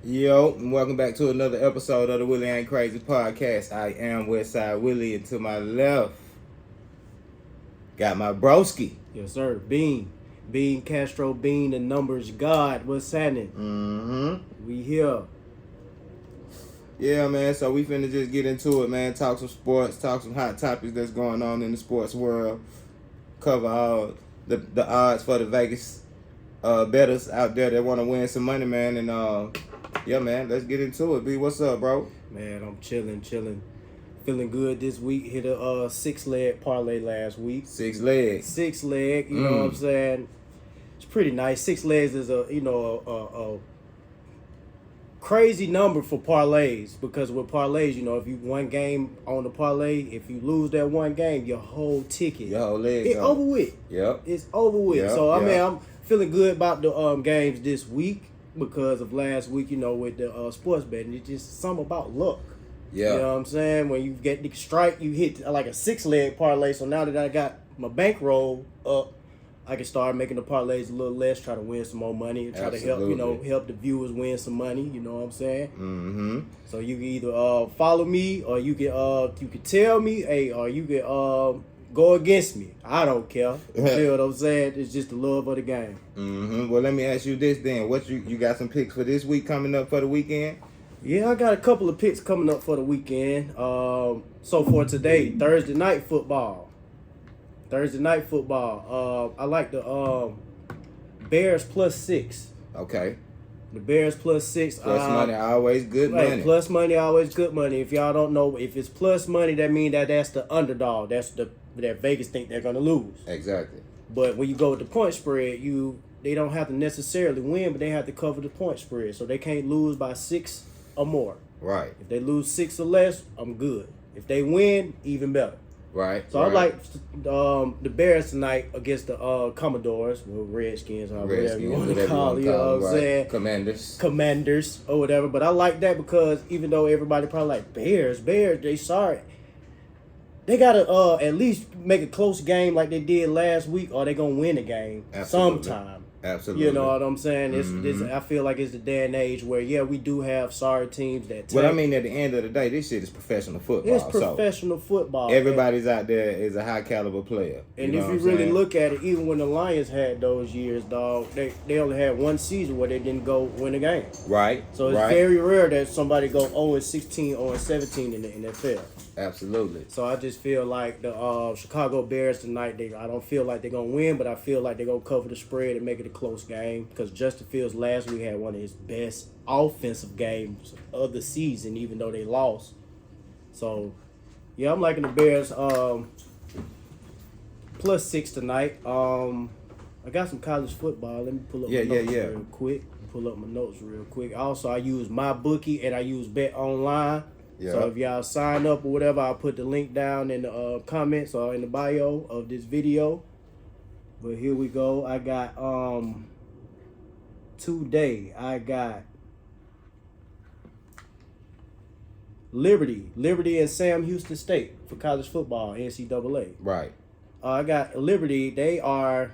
Yo, and welcome back to another episode of the Willie Ain't Crazy podcast. I am Westside Willie, and to my left, got my broski. Yes, sir. Bean Castro, Bean, the numbers God. What's happening? Mm-hmm. We here. Yeah, man, so we finna just get into it, man. Talk some sports, talk some hot topics that's going on in the sports world. Cover all the odds for the Vegas bettors out there that want to win some money, man. And yeah, man, let's get into it. B, what's up, bro? Man, I'm chilling. Feeling good this week. Hit a 6-leg parlay last week. 6 legs. 6 leg, you know what I'm saying? It's pretty nice. 6 legs is a crazy number for parlays, because with parlays, if you one game on the parlay, if you lose that one game, your whole ticket, Your whole leg it's gone. over with. Yep. It's over with. Yep, So yep. I'm feeling good about the games this week because of last week. With the sports betting, it's just something about luck. Yeah. You know what I'm saying? When you get the strike, you hit like a 6-leg parlay. So now that I got my bankroll up, I can start making the parlays a little less, try to win some more money, and try to help the viewers win some money. You know what I'm saying? Mm-hmm. So you can either follow me, or you can tell me, hey, or you can go against me. I don't care. You feel what I'm saying? It's just the love of the game. Mm-hmm. Well, let me ask you this then. What you got some picks for this week coming up for the weekend? Yeah, I got a couple of picks coming up for the weekend. So for today, Thursday night football. I like the Bears +6. Okay. The Bears +6. Plus money, always good money. Plus money, always good money. If y'all don't know, if it's plus money, that means that's the underdog. That's that Vegas think they're gonna lose. Exactly. But when you go with the point spread, they don't have to necessarily win, but they have to cover the point spread. So they can't lose by 6 or more. Right. If they lose 6 or less, I'm good. If they win, even better. Right. So I like the Bears tonight against the Commodores, or Redskins, or whatever you want to call it. You know what I'm saying? Commanders or whatever. But I like that because even though everybody probably like Bears, they sorry. They gotta at least make a close game like they did last week, or they gonna win a game sometime. Absolutely. You know what I'm saying? This I feel like it's the day and age where we do have sorry teams that. Well, I mean, at the end of the day, this shit is professional football. It's professional football. Everybody's out there is a high caliber player. And if you really look at it, even when the Lions had those years, dog, they only had one season where they didn't go win a game. Right. So it's very rare that somebody go 0-16, 0-17 in the NFL. Absolutely. So I just feel like the Chicago Bears tonight, I don't feel like they're going to win, but I feel like they're going to cover the spread and make it a close game, because Justin Fields last week had one of his best offensive games of the season, even though they lost. So, yeah, I'm liking the Bears +6 tonight. I got some college football. Let me pull up my notes real quick. Also, I use MyBookie and I use Bet Online. Yeah. So if y'all sign up or whatever, I'll put the link down in the comments or in the bio of this video. But here we go. I got today I got Liberty and Sam Houston State for college football, NCAA. Right. I got Liberty. They are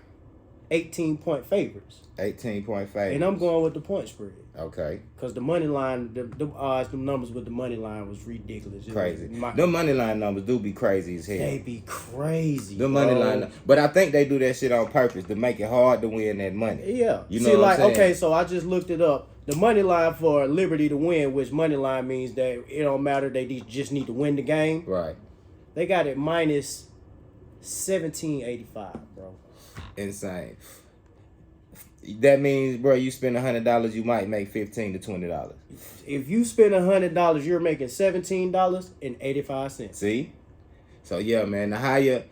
18-point favorites. 18-point favorites. And I'm going with the point spread. Okay. Because the money line, the odds, the numbers with the money line was ridiculous. Crazy. The money line numbers do be crazy as hell. They be crazy. The money line, but I think they do that shit on purpose to make it hard to win that money. Yeah. You know what I'm saying? Okay, so I just looked it up. The money line for Liberty to win, which money line means that it don't matter, they just need to win the game. Right. They got it minus 1785, bro. Insane. That means, bro, you spend $100, you might make $15 to $20. If you spend $100, you're making $17.85. See? So yeah, man, the higher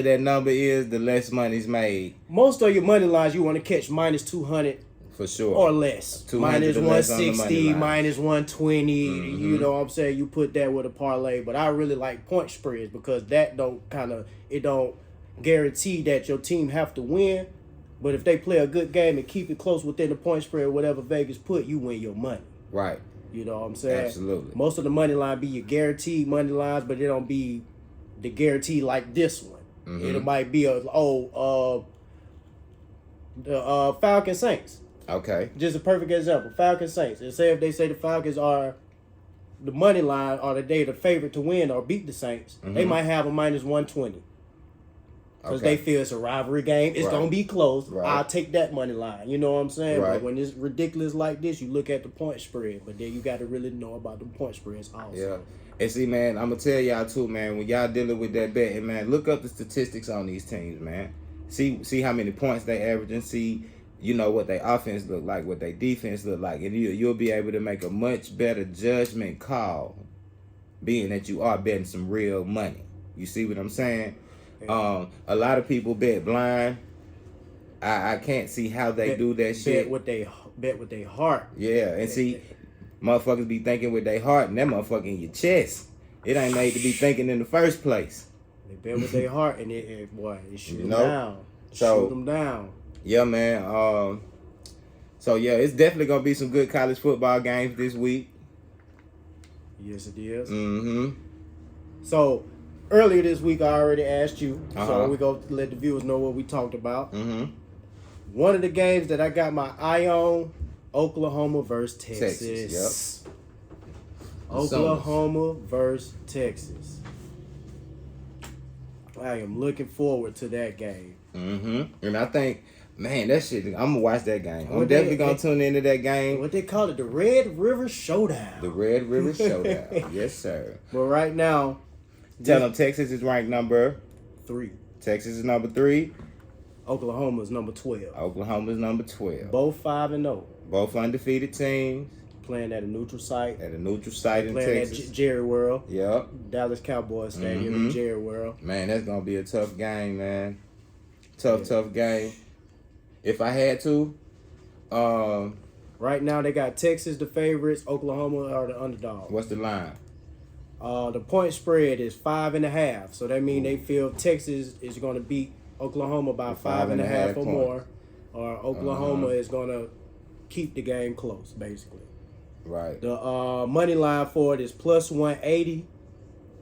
that number is, the less money's made. Most of your money lines you want to catch minus 200 for sure, or less. Minus 160, minus 120. Mm-hmm. You know what I'm saying? You put that with a parlay, but I really like point spreads because that don't guarantee that your team have to win. But if they play a good game and keep it close within the point spread, whatever Vegas put, you win your money. Right. You know what I'm saying? Absolutely. Most of the money line be your guaranteed money lines, but it don't be the guarantee like this one. Mm-hmm. It might be the Falcon Saints. Okay. Just a perfect example. Falcons Saints. And say if they say the Falcons are the money line or they the favorite to win or beat the Saints, they might have a minus 120. Because they feel it's a rivalry game. It's going to be close. Right. I'll take that money line. You know what I'm saying? Right. But when it's ridiculous like this, you look at the point spread. But then you got to really know about the point spreads also. Yeah. And see, man, I'm going to tell y'all too, man, when y'all dealing with that betting, man, look up the statistics on these teams, man. See how many points they average and see, you know, what their offense look like, what their defense look like. And you'll be able to make a much better judgment call, being that you are betting some real money. You see what I'm saying? A lot of people bet blind. I can't see how they do that shit. Bet with their heart. Yeah, and see, motherfuckers be thinking with their heart, and that motherfucker in your chest. It ain't made to be thinking in the first place. They bet with their heart, and it shoot them down. Shoot them down. Yeah, man. So yeah, it's definitely gonna be some good college football games this week. Yes, it is. Mm-hmm. So earlier this week, I already asked you, so we go let the viewers know what we talked about. Mm-hmm. One of the games that I got my eye on, Oklahoma versus Texas. Yep. Oklahoma versus Texas. I am looking forward to that game. Mm-hmm. And I think, man, that shit, I'm gonna watch that game. I'm definitely gonna tune into that game. What they call it, the Red River Showdown. The Red River Showdown. Yes, sir. But right now, tell them Texas is ranked number 3. Texas is number 3. Oklahoma is number 12. Oklahoma is number 12. Both 5-0. Both undefeated teams. Playing at a neutral site. At a neutral site in Texas. Playing at Jerry World. Yep. Dallas Cowboys Stadium in Jerry World. Man, that's going to be a tough game, man. Tough game. If I had to, right now they got Texas the favorites, Oklahoma are the underdog. What's the line? The point spread is 5.5. So that means they feel Texas is going to beat Oklahoma by 5.5 or more, or Oklahoma is going to keep the game close, basically. Right. The money line for it is plus 180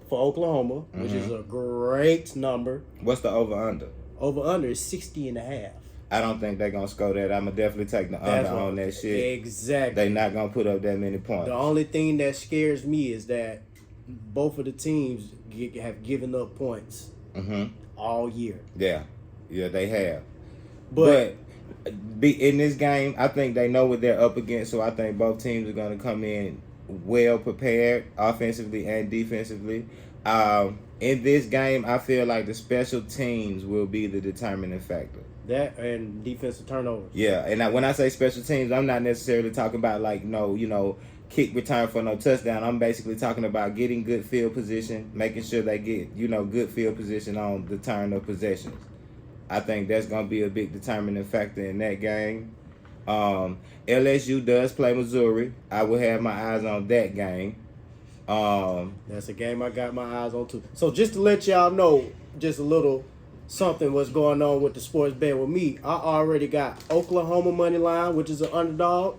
for Oklahoma, which is a great number. What's the over-under? Over-under is 60.5. I don't think they're going to score that. I'm going to definitely take the under on that shit. Exactly. They're not going to put up that many points. The only thing that scares me is that both of the teams have given up points all year. Yeah, they have. But in this game, I think they know what they're up against, so I think both teams are going to come in well prepared, offensively and defensively. In this game, I feel like the special teams will be the determining factor. That and defensive turnovers. Yeah, and when I say special teams, I'm not necessarily talking about like kick return for no touchdown. I'm basically talking about getting good field position, making sure they get good field position on the turn of possessions. I think that's going to be a big determining factor in that game. LSU does play Missouri. I will have my eyes on that game. That's a game I got my eyes on too. So just to let y'all know, just a little something what's going on with the sports bet with me. I already got Oklahoma money line, which is an underdog,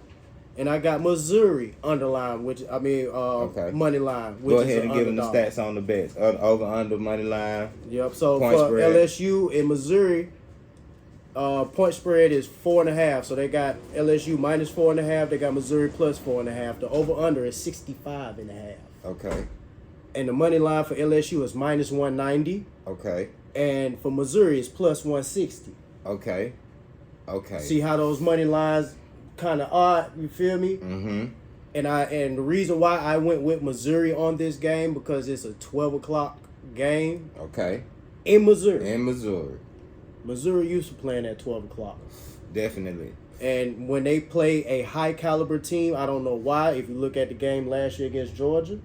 and I got Missouri underline, money line. Which Go ahead and give underdog. them the stats on the bets. Over under money line. Yep. So point for spread. LSU and Missouri, point spread is 4.5. So they got LSU minus 4.5. They got Missouri plus 4.5. The over under is 65.5. Okay. And the money line for LSU is minus 190. Okay. And for Missouri is plus 160. Okay. See how those money lines kind of odd, you feel me? Mm-hmm. And the reason why I went with Missouri on this game because it's a 12 o'clock game. Okay. In Missouri. Missouri used to playing at 12 o'clock. Definitely. And when they play a high caliber team, I don't know why. If you look at the game last year against Georgia,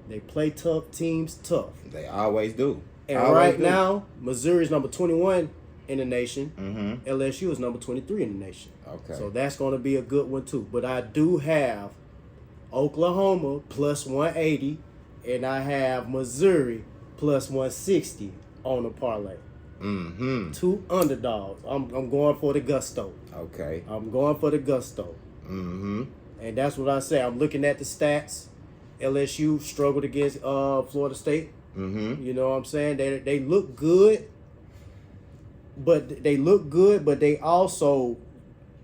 they play tough teams tough. They always do. And now, Missouri's number 21 in the nation. Mm-hmm. LSU is number 23 in the nation. Okay. So that's going to be a good one too. But I do have Oklahoma plus 180, and I have Missouri plus 160 on the parlay. Mm-hmm. 2 underdogs. I'm going for the gusto. Okay. I'm going for the gusto. Mm-hmm. And that's what I say. I'm looking at the stats. LSU struggled against Florida State. Mm-hmm. You know what I'm saying? They look good, but they also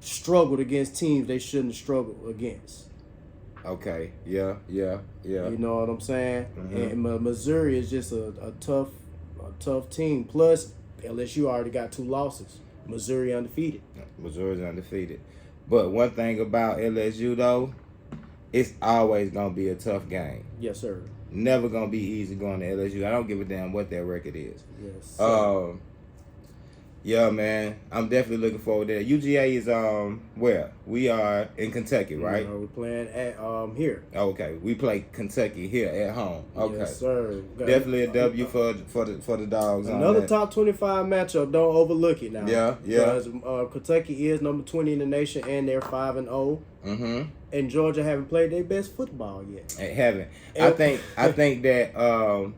struggled against teams they shouldn't have struggled against. Okay. Yeah. You know what I'm saying? Mm-hmm. And Missouri is just a tough team. Plus, LSU already got 2 losses. Missouri undefeated. Missouri's undefeated. But one thing about LSU though, it's always gonna be a tough game. Yes, sir. Never gonna be easy going to LSU. I don't give a damn what their record is. Yes, sir. Yeah, man. I'm definitely looking forward to that. UGA is where? We are in Kentucky, right? We're playing at here. Okay. We play Kentucky here at home. Okay. Yes, sir. Definitely a W for the dogs. Another top 25 matchup. Don't overlook it now. Yeah. Because Kentucky is number 20 in the nation, and they're 5-0. Mm-hmm. And Georgia haven't played their best football yet. They haven't. I think that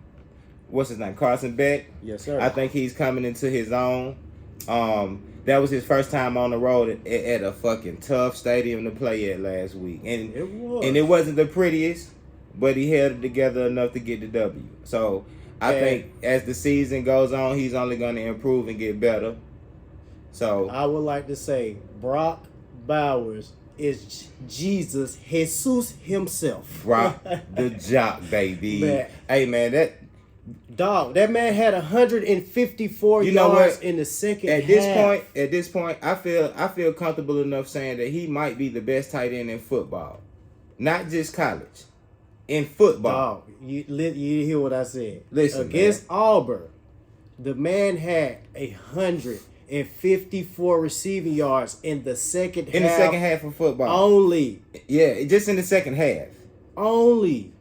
what's his name? Carson Beck. Yes, sir. I think he's coming into his own. That was his first time on the road at a fucking tough stadium to play at last week, and it wasn't the prettiest, but he held it together enough to get the W. So I think as the season goes on, he's only going to improve and get better. So I would like to say Brock Bowers is Jesus himself. Brock the Jock, baby. Man. Hey man, that man had 154 yards in the second half. At this point, I feel comfortable enough saying that he might be the best tight end in football, not just college, in football. Dog, you hear what I said? Listen, against Auburn, the man had 154 receiving yards in the second half. In the second half of football, only. Yeah, just in the second half, only.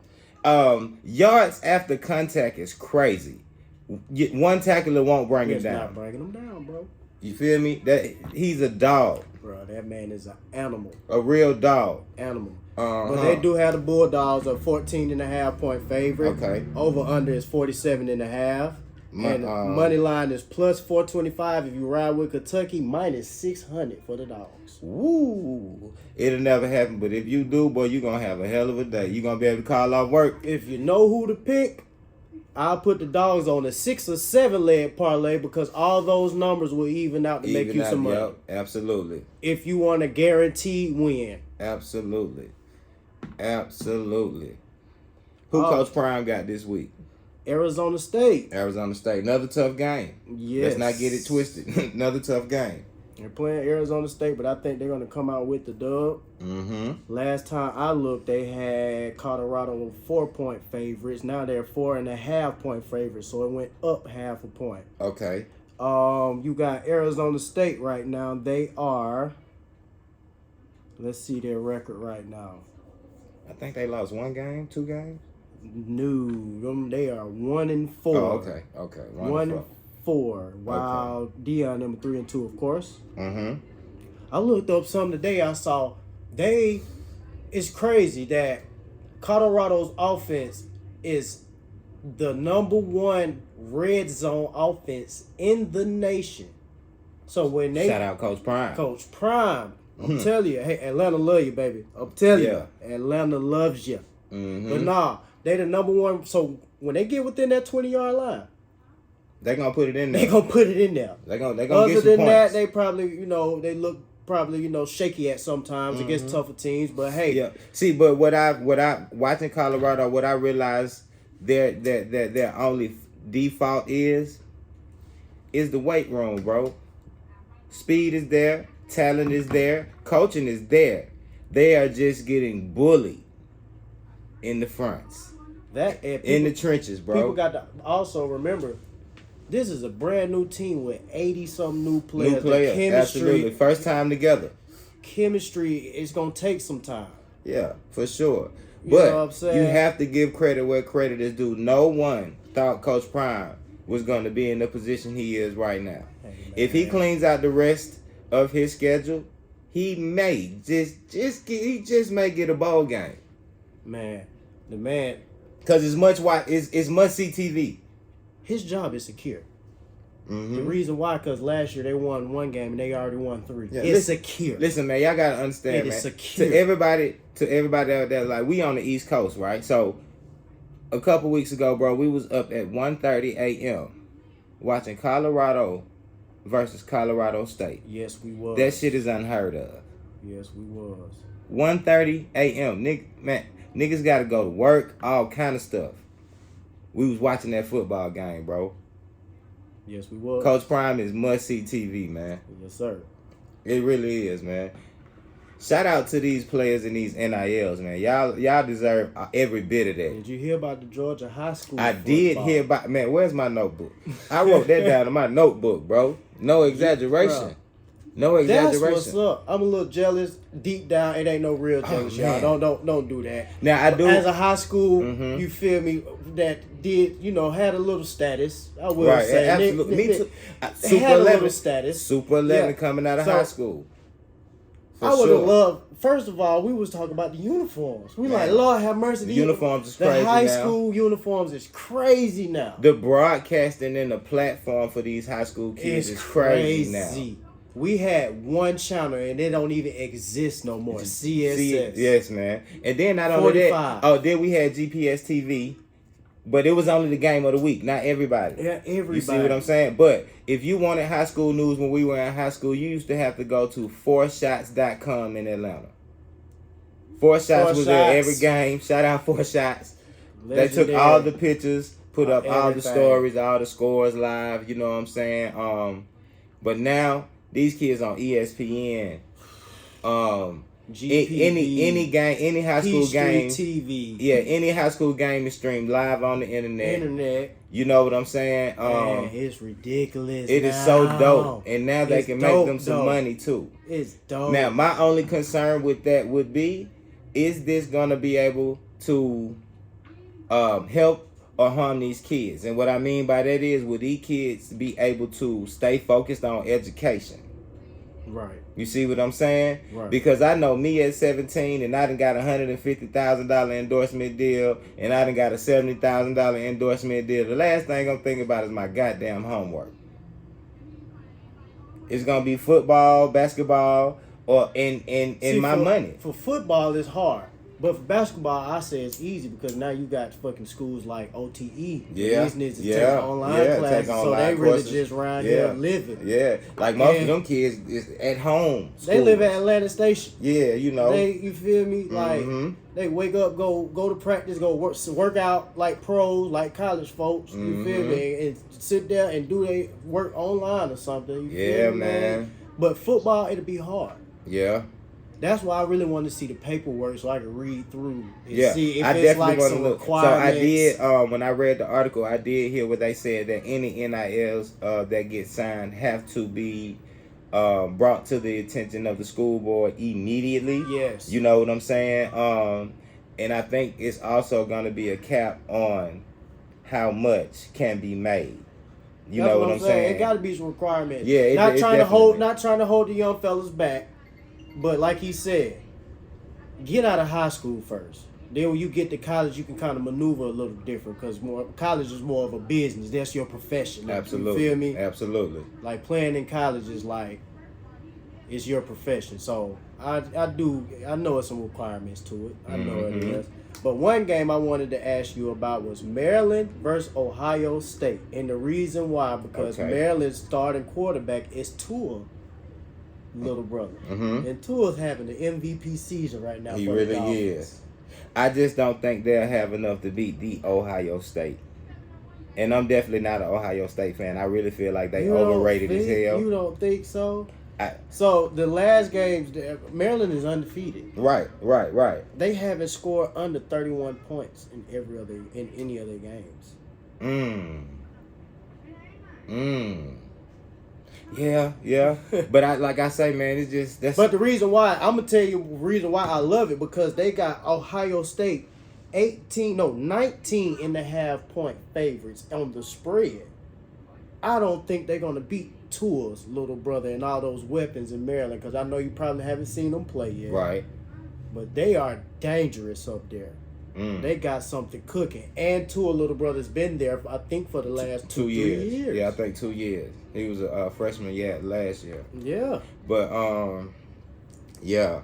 Yards after contact is crazy. One tackler won't bring him down. Not bringing him down, bro. You feel me? That he's a dog. Bro, that man is an animal. A real dog. Animal. But they do have the Bulldogs a 14.5-point favorite. Okay. Over under is 47.5. And money line is plus 425 if you ride with Kentucky, minus 600 for the dogs. Woo! It'll never happen, but if you do, boy, you're going to have a hell of a day. You're going to be able to call off work. If you know who to pick, I'll put the dogs on a 6 or 7 leg parlay because all those numbers will even out to make you some money. Yep, absolutely. If you want a guaranteed win. Absolutely. Who Coach Prime got this week? Arizona State. Another tough game. Yes. Let's not get it twisted. Another tough game. They're playing Arizona State, but I think they're going to come out with the dub. Mm-hmm. Last time I looked, they had Colorado 4-point favorites. Now they're 4.5-point favorites, so it went up half a point. Okay. You got Arizona State right now. They are. Let's see their record right now. I think they lost 1 game, 2 games. No, they are 1-4. Oh, okay. 1-4. While Dion number 3-2, of course. Mm-hmm. I looked up something today. I saw it's crazy that Colorado's offense is the number 1 red zone offense in the nation. So when they shout out Coach Prime. I'm telling you, hey, Atlanta love you, baby. I'm telling you, Atlanta loves you. Mm-hmm. But nah, they the number 1. So when they get within that 20-yard line, they're gonna put it in there. They're gonna put it in there. They're gonna get Other some than points. that, they probably, they look probably, shaky at sometimes against tougher teams. But hey, yeah. See, but what I watching Colorado, what I realized their only default is the weight room, bro. Speed is there, talent is there, coaching is there. They are just getting bullied in the fronts. In the trenches, bro. People got to also remember, this is a brand new team with 80-something new players. Chemistry, absolutely. First time together. Chemistry is going to take some time. Yeah, for sure. You know what I'm But saying? you have to give credit where credit is due. No one thought Coach Prime was going to be in the position he is right now. Hey, if he cleans out the rest of his schedule, he may just may get a bowl game. Man, the man, because it's must see TV. His job is secure. Mm-hmm. The reason why, because last year they won 1 game and they already won 3. Yeah, it's secure. Listen, man, y'all gotta understand, man. Secure. To everybody out there, like, we on the East Coast, right? So a couple weeks ago, bro, we was up at 1:30 a.m. watching Colorado versus Colorado State. Yes, we was. That shit is unheard of. Yes, we was. 1:30 a.m. Niggas got to go to work, all kind of stuff. We was watching that football game, bro. Yes, we was. Coach Prime is must-see TV, man. Yes, sir. It really is, man. Shout out to these players and these NILs, man. Y'all deserve every bit of that. Did you hear about the Georgia high school I football? did hear about, man, where's my notebook? I wrote that down in my notebook, bro. No exaggeration. No exaggeration. That's what's up. I'm a little jealous. Deep down, it ain't no real jealous, y'all. Don't do that. Now I do. As a high school, you feel me? That did had a little status. I will say, absolutely. Me too. Super had 11 a little status. Super 11 coming out of high school. I would have loved. First of all, we was talking about the uniforms. We like, Lord have mercy. The uniforms is crazy now. The high now. school uniforms is crazy now. The broadcasting and the platform for these high school kids is crazy now. We had one channel and it don't even exist no more. CSS. Yes, man. And then not only that, then we had GPS TV, but it was only the game of the week, not everybody. Yeah, everybody. You see what I'm saying? But if you wanted high school news when we were in high school, you used to have to go to 4shots.com in Atlanta. 4 Shots was there every game. Shout out 4 Shots. Legendary. They took all the pictures, put up all the stories, all the scores live. You know what I'm saying? But now these kids on ESPN, GPD, any game, any high school game, TV. Yeah, any high school game is streamed live on the internet. You know what I'm saying? Man, it's ridiculous. It is so dope, and now they can make them some money too. It's dope. Now, my only concern with that would be, is this gonna be able to help or harm these kids? And what I mean by that is, will these kids be able to stay focused on education? Right. You see what I'm saying? Right. Because I know me at 17 and I done got a $150,000 endorsement deal and I done got a $70,000 endorsement deal. The last thing I'm thinking about is my goddamn homework. It's gonna be football, basketball, or in my money. For football, it's hard. But for basketball, I say it's easy because now you got fucking schools like OTE. These niggas take online classes, so they really just around here living. Yeah, like most of them kids is at home. They live at Atlanta Station. Yeah, you know. You feel me? Like they wake up, go to practice, go work out like pros, like college folks. You feel me? And sit there and do their work online or something. You feel me, man? But football, it'll be hard. Yeah. That's why I really want to see the paperwork so I can read through and see if I it's like want some to look. requirements. So I did, when I read the article, I did hear what they said, that any NILs that get signed have to be brought to the attention of the school board immediately. Yes. You know what I'm saying? And I think it's also going to be a cap on how much can be made. You know what I'm saying? It got to be some requirements. Yeah, not trying to hold the young fellas back. But like he said, get out of high school first. Then when you get to college, you can kind of maneuver a little different because college is more of a business. That's your profession. Absolutely. You feel me? Absolutely. Like playing in college is like, it's your profession. So I know it's some requirements to it. I know it is. But one game I wanted to ask you about was Maryland versus Ohio State. And the reason why, because Maryland's starting quarterback is Tua. Little brother. And Tua's having the MVP season right now. He really is. I just don't think they'll have enough to beat the Ohio State. And I'm definitely not an Ohio State fan. I really feel like they overrated as hell. You don't think so? So the last games, Maryland is undefeated. Right. They haven't scored under 31 points in any other games. Yeah. But like I say, man, it's just that's. But the reason why I'm gonna tell you the reason why I love it, because they got Ohio State 19 and a half point favorites on the spread. I don't think they're gonna beat Tua's little brother and all those weapons in Maryland, because I know you probably haven't seen them play yet. Right. But they are dangerous up there. They got something cooking. And Tua little brother's been there, I think, for the last 2 years. Yeah, I think 2 years. He was a freshman last year. Yeah. But yeah.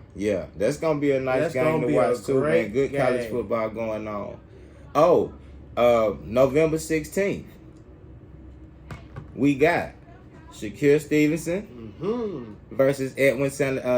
That's gonna be a nice game to watch too, man. Good college football going on. November 16th. We got Shakur Stevenson versus Edwin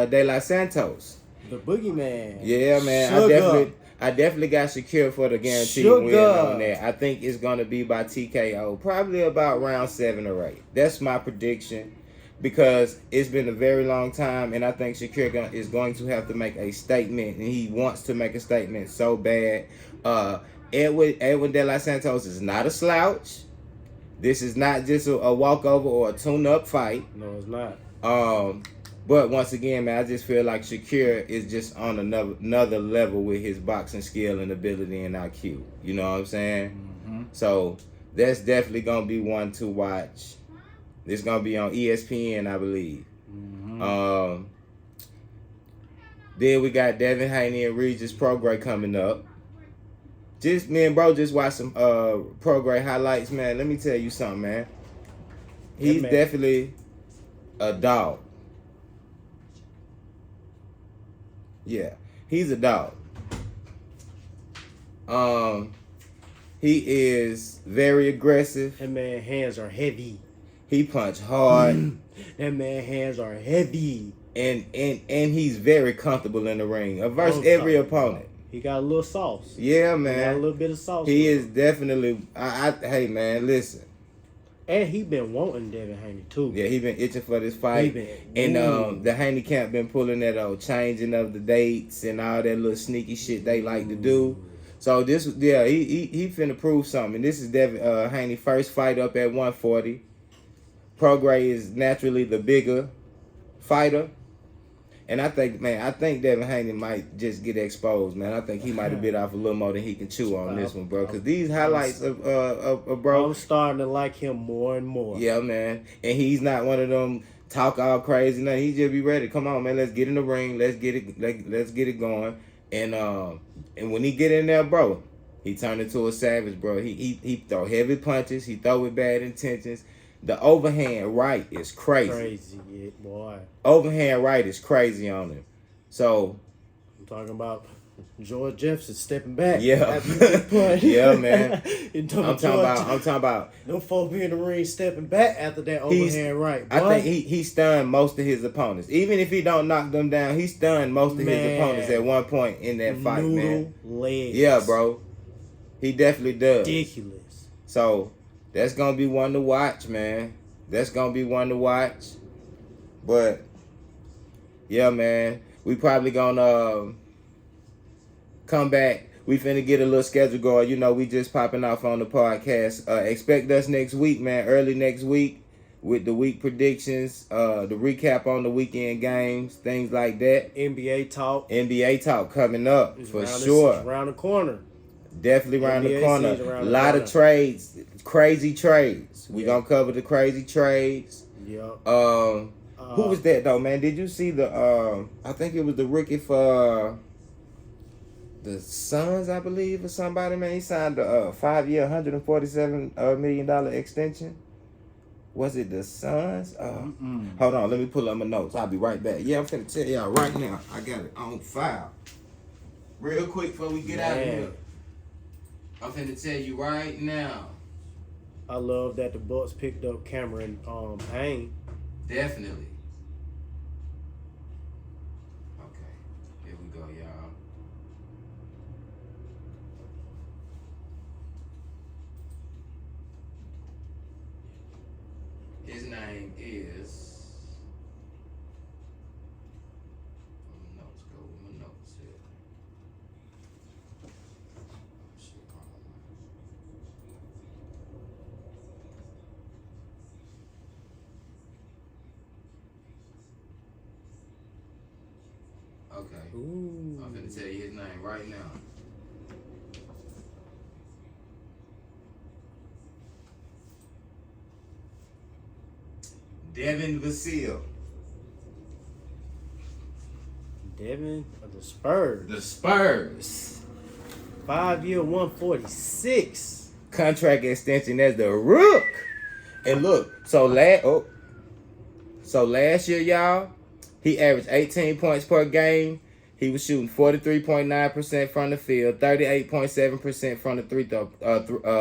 De La Santos. The boogeyman. Yeah, man. I definitely got Shakur for the guaranteed win on that. I think it's gonna be by TKO, probably about round 7 or 8. That's my prediction. Because it's been a very long time, and I think Shakur is going to have to make a statement, and he wants to make a statement so bad. Edwin De La Santos is not a slouch. This is not just a walkover or a tune-up fight. No, it's not. But once again, man, I just feel like Shakur is just on another level with his boxing skill and ability and IQ. You know what I'm saying? So that's definitely gonna be one to watch. It's gonna be on ESPN, I believe. Then we got Devin Haney and Regis Prograis coming up. Just me and bro just watched some Prograis highlights, man. Let me tell you something, man. He's definitely a dog. Yeah, he's a dog. He is very aggressive. That man hands are heavy. He punch hard. That man hands are heavy. And he's very comfortable in the ring. Versus every opponent. He got a little sauce. Yeah, man. He got a little bit of sauce. He is definitely hey man, listen. And he been wanting Devin Haney too. Yeah, he been itching for this fight. And the Haney camp been pulling that changing of the dates and all that little sneaky shit they like to do. So this, he finna prove something. This is Devin Haney first fight up at 140. Prograis is naturally the bigger fighter. And I think Devin Haney might just get exposed, man. I think he might have bit off a little more than he can chew on this one, bro. Because these highlights of bro. I'm starting to like him more and more. Yeah, man. And he's not one of them talk all crazy. No, he just be ready. Come on, man. Let's get in the ring. Let's get it going. And when he get in there, bro, he turned into a savage, bro. He throw heavy punches. He throw with bad intentions. The overhand right is crazy. Crazy, yeah, boy. Overhand right is crazy on him. So I'm talking about George Jefferson stepping back. Yeah. Yeah, man. I'm talking about them folks in the ring stepping back after that overhand right. Boy. I think he stunned most of his opponents. Even if he don't knock them down, he stunned most of his opponents at one point in that fight, man. Legs. Yeah, bro. He definitely does. Ridiculous. So that's gonna be one to watch, man. That's gonna be one to watch. But yeah, man, we probably gonna come back. We finna get a little schedule going. You know, we just popping off on the podcast. Expect us next week, man. Early next week with the week predictions, the recap on the weekend games, things like that. NBA talk coming up for sure. Around the corner. Definitely around the corner. A lot of trades, crazy trades. We gonna cover the crazy trades. Yeah. Who was that though, man? Did you see the? I think it was the rookie for the Suns, I believe, or somebody. Man, he signed a 5-year, $147 million extension. Was it the Suns? Hold on, let me pull up my notes. I'll be right back. Yeah, I'm finna tell y'all right now. I got it on file. Real quick before we get out of here. I'm finna tell you right now. I love that the Bucks picked up Cameron Payne. Definitely. Okay, here we go, y'all. His name is. Okay. Ooh. I'm finna tell you his name right now. Devin Vassell. Devin of the Spurs. The Spurs. 5-year, 146. Contract extension as the Rook. And look, so last year, y'all, he averaged 18 points per game. He was shooting 43.9% from the field, 38.7% from the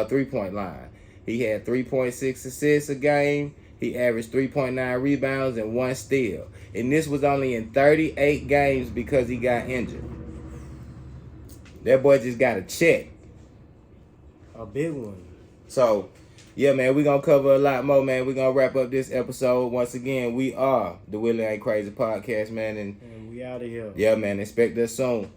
three-point line. He had 3.6 assists a game. He averaged 3.9 rebounds and 1 steal. And this was only in 38 games because he got injured. That boy just got a check. A big one. So, yeah, man, we're going to cover a lot more, man. We're going to wrap up this episode. Once again, we are the Willie Ain't Crazy podcast, man. And we out of here. Yeah, man, expect us soon.